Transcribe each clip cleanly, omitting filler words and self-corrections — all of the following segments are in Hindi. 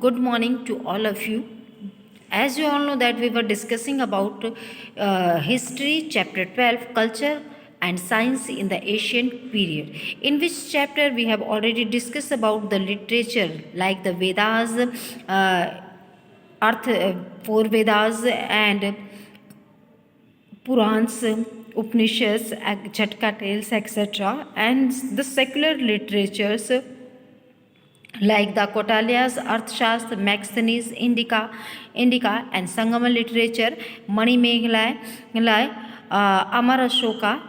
good morning to all of you. As you all know that we were discussing about history, chapter 12, culture and science in the ancient period, in which chapter we have already discussed about the literature like the Vedas, four Vedas and Purans, Upanishads, Jatka tales, etc., and the secular literatures like the Kautilya's Arthashastra, Maxinis, Indica, and Sangama literature, Mani Meghalaya, Amar Ashoka,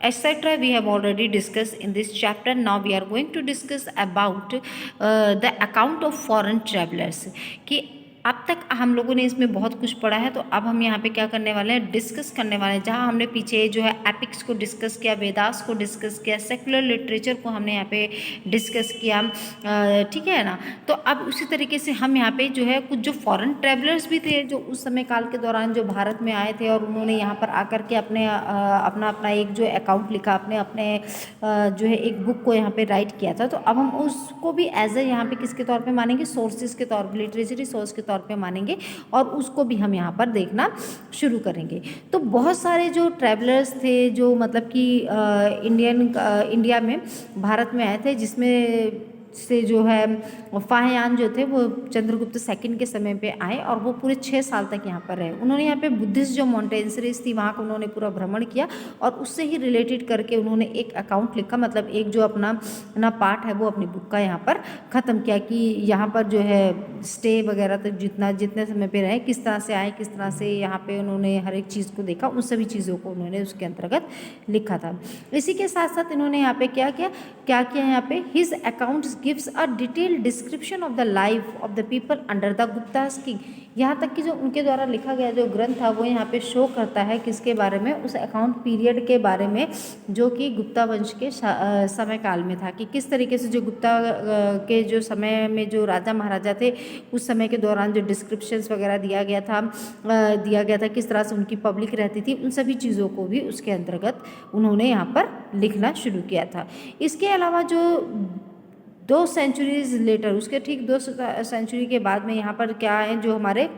etc. We have already discussed in this chapter. Now we are going to discuss about the account of foreign travelers. कि अब तक हम लोगों ने इसमें बहुत कुछ पढ़ा है, तो अब हम यहाँ पे क्या करने वाले हैं, डिस्कस करने वाले हैं। जहाँ हमने पीछे जो है एपिक्स को डिस्कस किया, वेदास को डिस्कस किया, सेकुलर लिटरेचर को हमने यहाँ पे डिस्कस किया, ठीक है ना। तो अब उसी तरीके से हम यहाँ पे जो है कुछ जो फॉरेन ट्रैवलर्स भी थे जो उस समय काल के दौरान जो भारत में आए थे और उन्होंने यहाँ पर आकर के अपना एक जो अकाउंट लिखा, अपने जो है एक बुक को यहाँ पे राइट किया था। तो अब हम उसको भी एज ए यहाँ पे किसके तौर पे मानेंगे, सोर्सेज के तौर पर, लिटरेचरी सोर्स के तौर पे मानेंगे और उसको भी हम यहाँ पर देखना शुरू करेंगे। तो बहुत सारे जो ट्रैवलर्स थे जो मतलब कि इंडिया में, भारत में आए थे, जिसमें से जो है फाहियान जो थे वो चंद्रगुप्त सेकंड के समय पे आए और वो पूरे 6 साल तक यहाँ पर रहे। उन्होंने यहाँ पे बुद्धिस्ट जो मॉन्टेंसरीज थी वहाँ का उन्होंने पूरा भ्रमण किया और उससे ही रिलेटेड करके उन्होंने एक अकाउंट लिखा, मतलब एक जो अपना पार्ट है वो अपनी बुक का यहाँ पर ख़त्म किया कि यहाँ पर जो है स्टे वगैरह तक जितने समय पर रहे, किस तरह से आए, किस तरह से यहाँ पर उन्होंने हर एक चीज़ को देखा, उन सभी चीज़ों को उन्होंने उसके अंतर्गत लिखा था। इसी के साथ साथ इन्होंने यहाँ पे क्या किया यहाँ पे his accounts gives a detailed description of the life of the people under the Gupta's king। यहाँ तक कि जो उनके द्वारा लिखा गया जो ग्रंथ था वो यहाँ पे शो करता है किसके बारे में, उस अकाउंट पीरियड के बारे में जो कि गुप्ता वंश के समय काल में था, कि किस तरीके से जो गुप्ता के जो समय में जो राजा महाराजा थे उस समय के दौरान जो डिस्क्रिप्शंस वगैरह दिया गया था, किस तरह से उनकी पब्लिक रहती थी, उन सभी चीज़ों को भी उसके अंतर्गत उन्होंने यहाँ पर लिखना शुरू किया था। इसके अलावा जो 2 सेंचुरीज लेटर, उसके ठीक 2 सेंचुरी के बाद में यहाँ पर क्या है, जो हमारे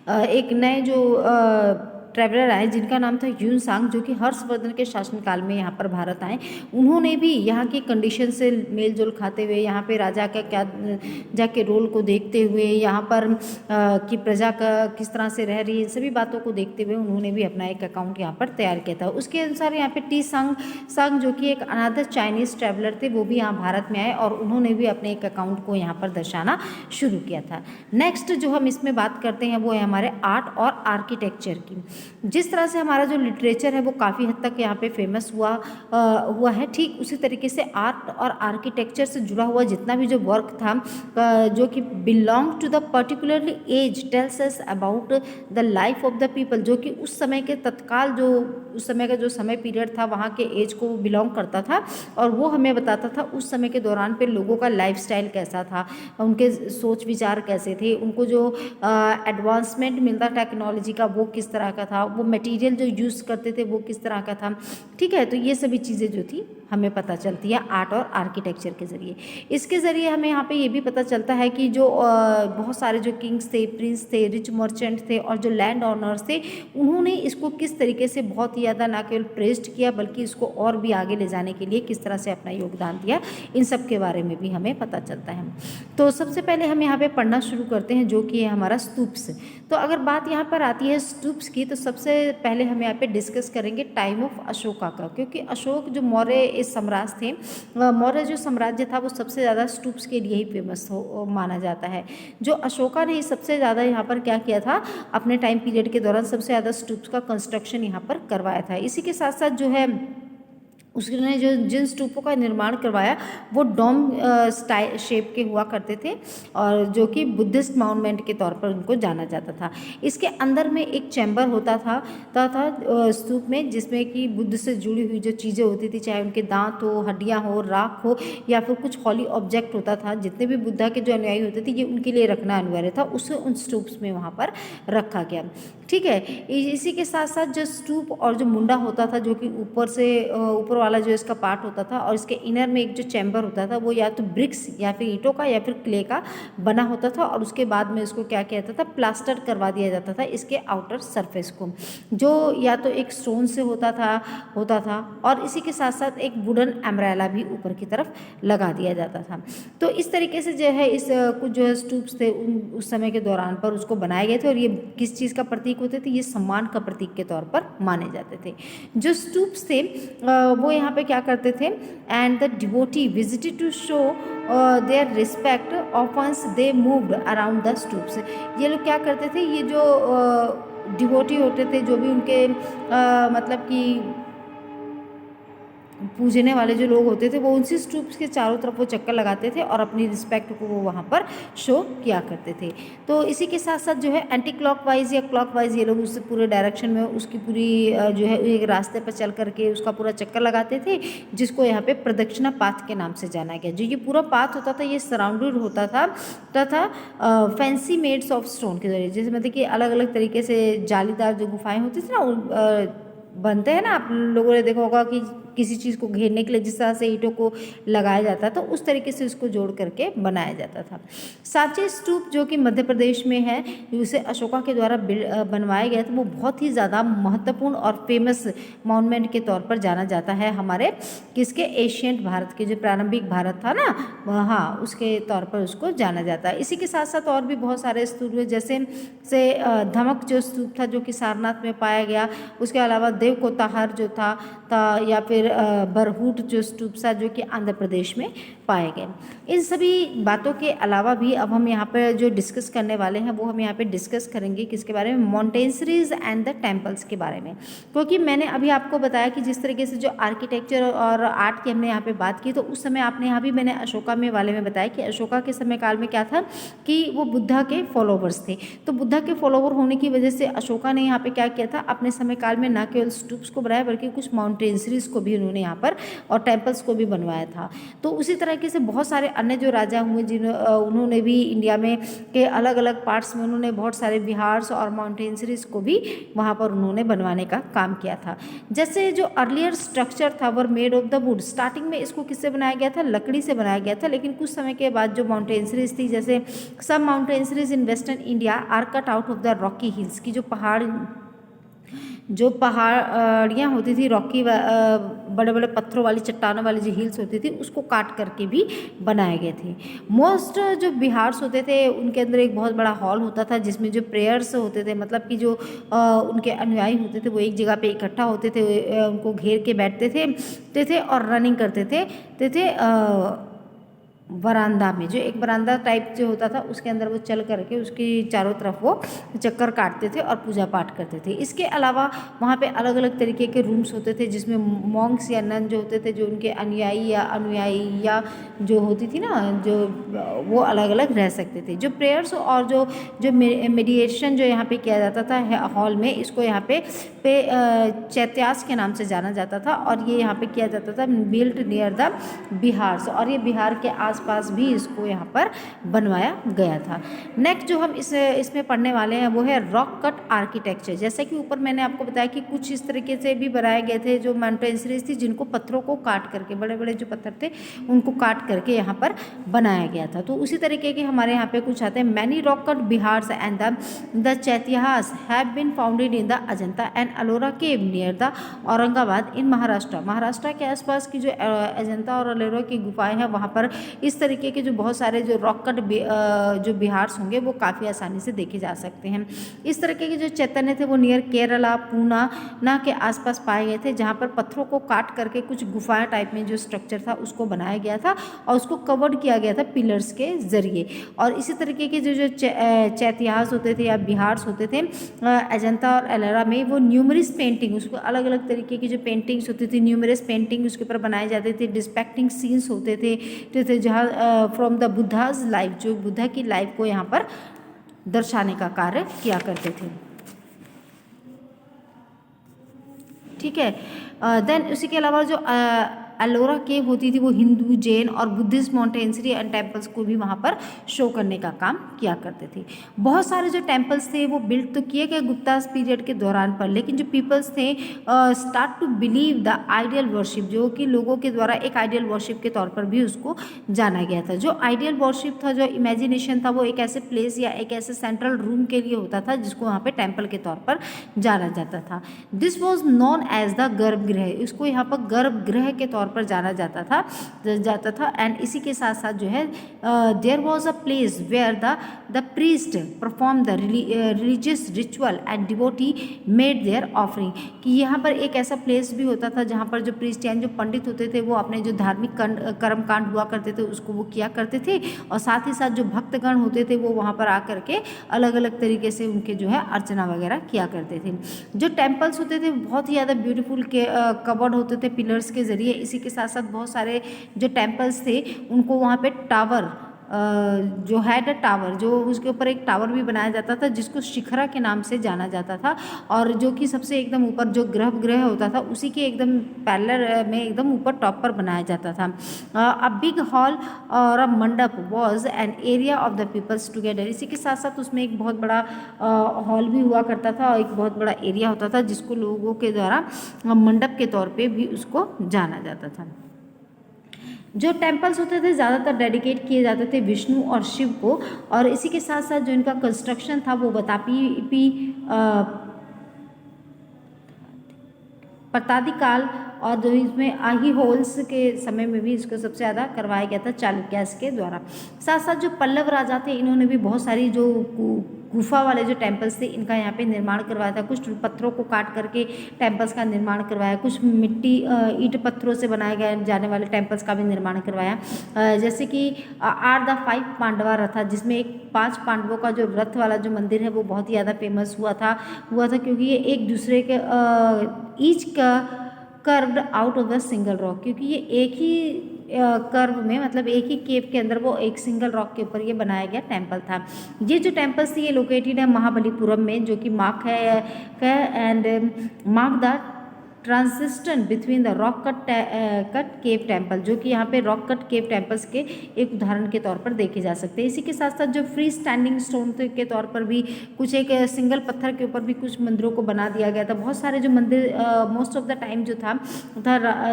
एक नए जो ट्रैवलर आए जिनका नाम था ह्यून सांग, जो कि हर्षवर्धन के शासनकाल में यहाँ पर भारत आए। उन्होंने भी यहाँ की कंडीशन से मेल जोल खाते हुए, यहाँ पे राजा का क्या जाके रोल को देखते हुए, यहाँ पर कि प्रजा का किस तरह से रह रही है, सभी बातों को देखते हुए उन्होंने भी अपना एक अकाउंट यहाँ पर तैयार किया था। उसके अनुसार यहाँ पे टी सांग जो कि एक अनादर चाइनीज़ ट्रैवलर थे, वो भी यहाँ भारत में आए और उन्होंने भी अपने एक अकाउंट को यहाँ पर दर्शाना शुरू किया था। नेक्स्ट जो हम इसमें बात करते हैं वो है हमारे आर्ट और आर्किटेक्चर की। जिस तरह से हमारा जो लिटरेचर है वो काफ़ी हद तक यहाँ पे फेमस हुआ है, ठीक उसी तरीके से आर्ट और आर्किटेक्चर से जुड़ा हुआ जितना भी जो वर्क था जो कि belong to the particularly as tells us about the life of the people, जो कि उस समय के तत्काल जो उस समय का जो समय पीरियड था वहाँ के एज को बिलोंग करता था और वो हमें बताता था उस समय के दौरान पे लोगों का लाइफस्टाइल कैसा था, उनके सोच विचार कैसे थे, उनको जो एडवांसमेंट मिलता टेक्नोलॉजी का वो किस तरह का था, वो मटेरियल जो यूज़ करते थे वो किस तरह का था, ठीक है। तो ये सभी चीज़ें जो थी हमें पता चलती है आर्ट और आर्किटेक्चर के ज़रिए। इसके ज़रिए हमें यहाँ पे ये भी पता चलता है कि जो बहुत सारे जो किंग्स थे, प्रिंस थे, रिच मर्चेंट थे और जो लैंड ऑनर्स थे, उन्होंने इसको किस तरीके से बहुत ही ज़्यादा ना केवल प्रेज्ड किया बल्कि इसको और भी आगे ले जाने के लिए किस तरह से अपना योगदान दिया, इन सब के बारे में भी हमें पता चलता है। तो सबसे पहले हम यहाँ पे पढ़ना शुरू करते हैं जो कि है हमारा स्तूप्स। तो अगर बात यहाँ पर आती है स्तूप्स की, तो सबसे पहले हम यहाँ पे डिस्कस करेंगे टाइम ऑफ अशोका का, क्योंकि अशोक जो मौर्य सम्राट थे, मौर्य जो साम्राज्य था वो सबसे ज़्यादा स्तूप्स के लिए ही फेमस माना जाता है। जो अशोका ने सबसे ज़्यादा यहाँ पर क्या किया था, अपने टाइम पीरियड के दौरान सबसे ज़्यादा स्तूप्स का कंस्ट्रक्शन यहाँ पर करवाया था। इसी के साथ साथ जो है उसने जो जिन स्तूपों का निर्माण करवाया वो डोम स्टाइल शेप के हुआ करते थे और जो कि बुद्धिस्ट माउंटमेंट के तौर पर उनको जाना जाता था। इसके अंदर में एक चैम्बर होता था स्तूप में, जिसमें कि बुद्ध से जुड़ी हुई जो चीज़ें होती थी, चाहे उनके दांत हो, हड्डियाँ हो, राख हो या फिर कुछ हॉली ऑब्जेक्ट होता था, जितने भी बुद्धा के जो अनुयायी होते थे ये उनके लिए रखना अनिवार्य था, उसे उन स्तूप्स में वहाँ पर रखा गया, ठीक है। इसी के साथ साथ जो स्तूप और जो मुंडा होता था जो कि ऊपर वाला जो इसका पार्ट होता था और इसके इनर में एक जो चैम्बर होता था वो या तो ब्रिक्स या फिर ईंटों का या फिर क्ले का बना होता था, और उसके बाद में इसको क्या किया जाता था, प्लास्टर करवा दिया जाता था इसके आउटर सरफेस को, जो या तो एक स्टोन से होता था और इसी के साथ साथ एक वुडन एम्ब्रेला भी ऊपर की तरफ लगा दिया जाता था। तो इस तरीके से जो है इस कुछ जो है स्तूप्स थे उस समय के दौरान पर उसको बनाए गए थे, और ये किस चीज़ का प्रतीक होते थे, ये सम्मान का प्रतीक के तौर पर माने जाते थे। जो स्तूप्स थे वो यहाँ पे क्या करते थे, and the devotee visited to show their respect of once they moved around the stupas. ये लोग क्या करते थे, ये जो डिवोटी होते थे, जो भी उनके मतलब कि पूजने वाले जो लोग होते थे, वो उनसे स्तूप्स के चारों तरफ वो चक्कर लगाते थे और अपनी रिस्पेक्ट को वो वहाँ पर शो किया करते थे। तो इसी के साथ साथ जो है एंटी क्लॉकवाइज या क्लॉकवाइज ये लोग उससे पूरे डायरेक्शन में उसकी पूरी जो है एक रास्ते पर चल करके उसका पूरा चक्कर लगाते थे, जिसको यहाँ पे प्रदक्षिणा पाथ के नाम से जाना गया। जो ये पूरा पाथ होता था ये सराउंडेड होता था तथा फैंसी मेड्स ऑफ स्टोन के जरिए, जैसे मतलब कि अलग अलग तरीके से जालीदार जो गुफाएं होती थी ना, बनते हैं ना, आप लोगों ने देखा होगा कि किसी चीज़ को घेरने के लिए जिस तरह से ईंटों को लगाया जाता था उस तरीके से उसको जोड़ करके बनाया जाता था। सांची स्तूप जो कि मध्य प्रदेश में है, उसे अशोका के द्वारा बनवाया गया था, वो बहुत ही ज़्यादा महत्वपूर्ण और फेमस मॉन्यूमेंट के तौर पर जाना जाता है हमारे किसके, एशियंट भारत के, जो प्रारंभिक भारत था ना, हाँ उसके तौर पर उसको जाना जाता है। इसी के साथ साथ और भी बहुत सारे स्तूप हुए, जैसे से धमक जो स्तूप था जो कि सारनाथ में पाया गया, उसके अलावा देव कोताहर जो था या फिर बरहूट जो स्तूप था जो कि आंध्र प्रदेश में पाए गए। इन सभी बातों के अलावा भी अब हम यहाँ पर जो डिस्कस करने वाले हैं वो हम यहाँ पे डिस्कस करेंगे किसके बारे में, मॉन्टेंसरीज एंड द टेम्पल्स के बारे में। क्योंकि मैंने अभी आपको बताया कि जिस तरीके से जो आर्किटेक्चर और आर्ट की हमने यहाँ पे बात की, तो उस समय आपने यहाँ भी मैंने अशोका में वाले में बताया कि अशोका के समय काल में क्या था कि वो बुद्धा के फॉलोवर्स थे। तो बुद्धा के फॉलोवर होने की वजह से अशोका ने यहाँ पे क्या किया था, अपने समय काल में न केवल स्तूप्स को बनाया बल्कि कुछ माउंटेन्सरीज को भी उन्होंने यहाँ पर और टेम्पल्स को भी बनवाया था। तो उसी तरीके से बहुत सारे अन्य जो राजा हुए उन्होंने भी इंडिया में के अलग अलग पार्ट्स में उन्होंने बहुत सारे विहार्स और माउंटेन्सरीज को भी वहाँ पर उन्होंने बनवाने का काम किया था। जैसे जो अर्लियर स्ट्रक्चर था were made of the wood, starting में इसको किससे बनाया गया था, लकड़ी से बनाया गया था, लेकिन कुछ समय के बाद जो माउंटेन्सरीज थी, जैसे सब monasteries in western India are cut out of the rocky hills, की जो पहाड़ियाँ होती थी, रॉकी बड़े बड़े पत्थरों वाली चट्टानों वाली जो हिल्स होती थी उसको काट करके भी बनाए गए थे। मोस्ट जो बिहार्स होते थे उनके अंदर एक बहुत बड़ा हॉल होता था जिसमें जो प्रेयर्स होते थे, मतलब कि जो उनके अनुयायी होते थे वो एक जगह पे इकट्ठा होते थे, उनको घेर के बैठते थे और रनिंग करते थे वरांदा में, जो एक वरांदा टाइप जो होता था उसके अंदर वो चल करके उसकी चारों तरफ वो चक्कर काटते थे और पूजा पाठ करते थे। इसके अलावा वहाँ पे अलग अलग तरीके के रूम्स होते थे जिसमें मॉन्क्स या नन जो होते थे, जो उनके अनुयायी या जो होती थी ना, जो वो अलग अलग रह सकते थे। जो प्रेयर्स और जो मेडिटेशन जो यहाँ पे किया जाता था हॉल में, इसको यहाँ पे चैत्यास के नाम से जाना जाता था, और ये यहाँ पे किया जाता था बिल्ट नियर द बिहार, और ये बिहार के आसपास भी इसको यहाँ पर बनवाया गया था। नेक्स्ट जो हम इसमें पढ़ने वाले हैं वो है रॉक कट आर्किटेक्चर। जैसे कि ऊपर मैंने आपको बताया कि कुछ इस तरीके से भी बनाए गए थे जो माउंटेन्सरीज थी, जिनको पत्थरों को काट करके, बड़े बड़े जो पत्थर थे उनको काट करके यहाँ पर बनाया गया था। तो उसी तरीके के हमारे यहाँ पे कुछ आते हैं, many rock cut viharas and the chaityas have been founded in the Ajanta and Ellora cave near the Aurangabad in Maharashtra. Maharashtra के आसपास की जो अजंता और अलोरा की गुफाएं हैं वहाँ पर इस तरीके के जो बहुत सारे जो रॉक कट जो बिहार्स होंगे वो काफ़ी आसानी से देखे जा सकते हैं। इस तरीके के जो चैतन्य थे वो नियर केरला पूना के आसपास पाए गए थे, जहाँ पर पत्थरों को काट करके कुछ गुफाएं टाइप में जो स्ट्रक्चर था उसको बनाया गया था और उसको कवर्ड किया गया था पिलर्स के जरिए। और इसी तरीके के जो चैत्यास होते थे या बिहार्स होते थे अजंता और एलोरा में, वो न्यूमरस पेंटिंग, उसको अलग अलग तरीके की जो पेंटिंग्स होती थी, न्यूमरस पेंटिंग उसके ऊपर बनाए जाते थे, डिस्पेक्टिंग सीन्स होते थे जहाँ फ्रॉम द बुद्धाज लाइफ, जो बुद्धा की लाइफ को यहाँ पर दर्शाने का कार्य किया करते थे। ठीक है, देन उसी के अलावा जो एलोरा केव होती थी वो हिंदू, जैन और बुद्धिस्ट मॉन्टेंसरी एंड टेम्पल्स को भी वहाँ पर शो करने का काम किया करते थे। बहुत सारे जो टेम्पल्स थे वो बिल्ड तो किए गए गुप्तास पीरियड के दौरान पर, लेकिन जो पीपल्स थे start to believe the ideal worship, जो कि लोगों के द्वारा एक आइडियल वर्शिप के तौर पर भी उसको जाना गया था। जो आइडियल वर्शिप था, जो इमेजिनेशन था, वो एक ऐसे प्लेस या एक ऐसे सेंट्रल रूम के लिए होता था जिसको वहाँ पे टेम्पल के तौर पर जाना जाता था। This was known as the garbhagriha, इसको यहाँ पर गर्भगृह के तौर पर जाना जाता था एंड इसी के साथ साथ जो है there was a place where the priest perform the religious ritual and devotee made their offering, कि यहाँ पर एक ऐसा प्लेस भी होता था जहाँ पर जो प्रीस्ट यानी जो पंडित होते थे वो अपने जो धार्मिक कर्म कांड हुआ करते थे उसको वो किया करते थे, और साथ ही साथ जो भक्तगण होते थे वो वहाँ पर आकर के अलग अलग तरीके से उनके जो है अर्चना वगैरह किया करते थे। जो टेम्पल्स होते थे बहुत ही ज़्यादा ब्यूटीफुल के कवर्ड होते थे पिलर्स के ज़रिए। इसी के साथ साथ बहुत सारे जो टेम्पल्स थे उनको वहाँ पे टावर जो हैड अ टावर, जो उसके ऊपर एक टावर भी बनाया जाता था जिसको शिखरा के नाम से जाना जाता था, और जो कि सबसे एकदम ऊपर जो गर्भगृह होता था उसी के एकदम पैरेलल में एकदम ऊपर टॉप पर बनाया जाता था। अ बिग हॉल और a mandap was an area of the peoples together, इसी के साथ साथ उसमें एक बहुत बड़ा हॉल भी हुआ करता था और एक बहुत बड़ा एरिया होता था जिसको लोगों के द्वारा मंडप के तौर पे भी उसको जाना जाता था। जो टेम्पल्स होते थे ज़्यादातर डेडिकेट किए जाते थे विष्णु और शिव को, और इसी के साथ साथ जो इनका कंस्ट्रक्शन था वो प्रतादी काल और जो इसमें आही होल्स के समय में भी इसको सबसे ज़्यादा करवाया गया था चालुक्यास के द्वारा। साथ साथ जो पल्लव राजा थे इन्होंने भी बहुत सारी जो गुफा वाले जो टेम्पल्स थे इनका यहाँ पे निर्माण करवाया था। कुछ पत्थरों को काट करके टेम्पल्स का निर्माण करवाया, कुछ मिट्टी ईंट पत्थरों से बनाए गए जाने वाले टेम्पल्स का भी निर्माण करवाया। जैसे कि आर द 5 पांडवा रथा, जिसमें एक 5 पांडवों का जो रथ वाला जो मंदिर है वो बहुत ही ज़्यादा फेमस हुआ था क्योंकि ये एक दूसरे के ईच का curved out of the single rock, क्योंकि ये एक ही कर्व में मतलब एक ही केव के अंदर वो एक सिंगल रॉक के ऊपर ये बनाया गया टेम्पल था। ये जो टेम्पल्स थी ये लोकेटेड है महाबलीपुरम में, जो कि मार्क है and mark the transition between the rock cut cave temple, जो कि यहाँ पे रॉक कट केव टेम्पल्स के एक उदाहरण के तौर पर देखे जा सकते हैं। इसी के साथ साथ जो फ्री स्टैंडिंग स्टोन के तौर पर भी कुछ एक सिंगल पत्थर के ऊपर भी कुछ मंदिरों को बना दिया गया था। बहुत सारे जो मंदिर मोस्ट ऑफ द टाइम जो था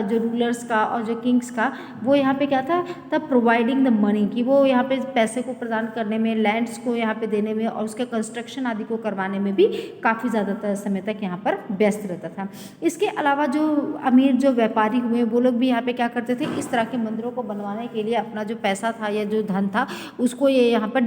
जो रूलर्स का और जो किंग्स का वो यहाँ पे क्या था तब प्रोवाइडिंग द मनी, कि वो यहाँ पे पैसे को प्रदान करने में, लैंड्स को यहाँ पे देने में और उसके कंस्ट्रक्शन आदि को करवाने में भी काफ़ी ज़्यादा समय तक यहाँ पर व्यस्त रहता था। इसके अलावा जो अमीर जो व्यापारी हुए वो लोग भी यहाँ पे क्या करते थे, इस तरह के मंदिरों को बनवाने के लिए अपना जो पैसा था या जो धन था उसको ये यहाँ पर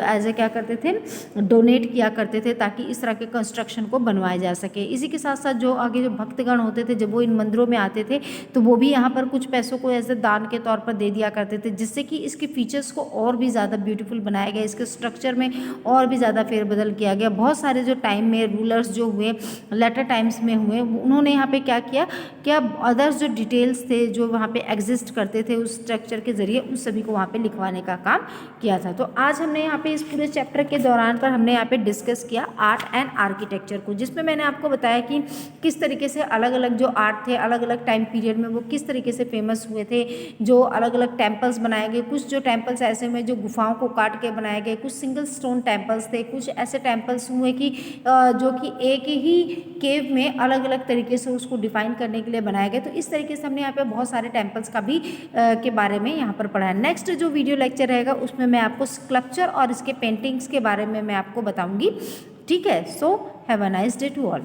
एज ए क्या करते थे डोनेट किया करते थे ताकि इस तरह के कंस्ट्रक्शन को बनवाया जा सके। इसी के साथ साथ जो आगे जो भक्तगण होते थे जब वो इन मंदिरों में आते थे तो वो भी यहाँ पर कुछ पैसों को ऐसे दान के तौर पर दे दिया करते थे, जिससे कि इसके फीचर्स को और भी ज़्यादा ब्यूटीफुल बनाया गया, इसके स्ट्रक्चर में और भी ज़्यादा फेरबदल किया गया। बहुत सारे जो टाइम में रूलर्स जो हुए लेटर टाइम्स में हुए उन्होंने यहाँ पे क्या किया अदर्स जो डिटेल्स थे जो वहाँ पे एग्जिस्ट करते थे उस स्ट्रक्चर के जरिए उन सभी को वहाँ पे लिखवाने का काम किया था। तो आज हमने यहाँ पे इस पूरे चैप्टर के दौरान पर हमने यहाँ पे डिस्कस किया आर्ट एंड आर्किटेक्चर को, जिसमें मैंने आपको बताया कि किस तरीके से अलग अलग जो आर्ट थे अलग अलग टाइम पीरियड में वो किस तरीके से फेमस हुए थे, जो अलग अलग टेम्पल्स बनाए गए, कुछ जो टेम्पल्स ऐसे में जो गुफाओं को काट के बनाए गए, कुछ सिंगल स्टोन टेम्पल्स थे, कुछ ऐसे टेम्पल्स हुए कि जो कि एक ही केव में अलग अलग तरीके से उसको डिफाइन करने के लिए बनाए गए। तो इस तरीके से हमने यहाँ पे बहुत सारे टेम्पल्स का भी के बारे में यहाँ पर पढ़ा है। नेक्स्ट जो वीडियो लेक्चर रहेगा उसमें मैं आपको स्कल्पचर और इसके पेंटिंग्स के बारे में मैं आपको बताऊंगी। ठीक है, so have a nice day to all.